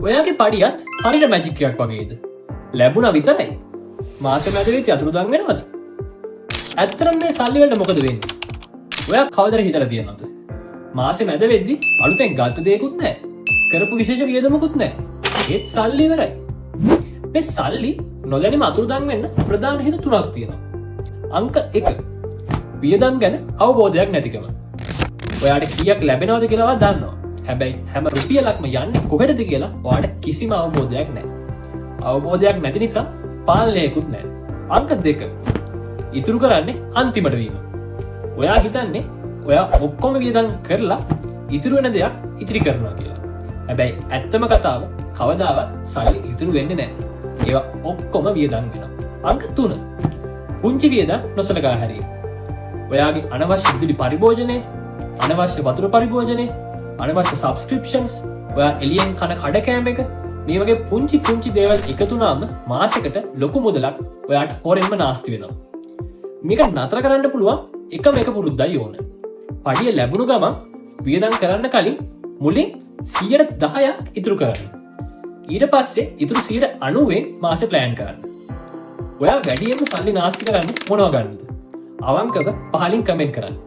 ඔයාගේ පඩියත් හරිට මැජික්කයක් වගේද ලැබුණ විතරයි මාස මැදවේ අතුරුදන් වෙනවද ඇත්තරම් මේ සල්ලිවලට මොකද වෙන්න ඔයා කවදර හිතල තියෙනවද මාසෙ මැද වෙද්දි අලුතෙන් ගත්ත දෙයකුත් නෑ කරපු විශේෂ වියදමකුත් නෑ ඒත් සල්ලි ඉවරයි මේ සල්ලි නොදැනීම අතුරුදන් වෙන්න ප්‍රධාන හේතු තුනක් තියෙනවා අංක 1 වියදම් ගැන අවබෝධයක් නැතිකම ඔයාට කීයක් ලැබෙනවද කියලා දන්නවා හැබැයි හැම රුපියලක්ම යන්නේ කොහෙටද කියලා ඔයාට කිසිම අවබෝධයක් නැහැ අවබෝධයක් නැති නිසා පාලනයකුත් නැහැ අංක 2 ඉතුරු කරන්නේ අන්තිමට වීම ඔයා හිතන්නේ ඔයා ඔක්කොම වියදම් කරලා ඉතුරු වෙන දෙයක් ඉතිරි කරනවා කියලා හැබැයි ඇත්තම කතාව කවදාවත් සල්ලි ඉතුරු වෙන්නේ නැහැ ඒවා ඔක්කොම වියදම් වෙනවා අංක 3 පුංචි වියදම් නොසලකා හැරීම ඔයාගේ අනවශ්‍ය විදුලි පරිභෝජනය අනවශ්‍ය වතුර පරිභෝජනය අනවශ්‍ය සබස්ක්‍රිප්ෂන්ස් ඔයා එලියෙන් කන කඩකෑම එක මේ වගේ පුංචි පුංචි දේවල් එකතුනාම මාසකට ලොකු මුදලක් ඔයාට හොරෙන්ම නාස්ති වෙනවා මේක නතර කරන්න පුළුවන් එකම එක පුරුද්දයි ඕන පඩිය ලැබුණු ගමන් වියදම් කරන්න කලින් මුලින් 10% ඉතුරු කරන්න ඊට පස්සේ ඉතුරු 90% මාසෙ ප්ලෑන් කරන්න ඔයා වැඩියෙන්ම සල්ලි නාස්ති කරන්න මොනවා ගන්නද අවංකව පහලින් කමෙන්ට් කරන්න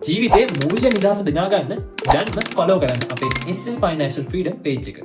ජීවිතේ මූල්‍ය නිදහස දිනාගන්න දැන්ම ෆලෝ කරන්න අපේ SL Financial Freedom page එක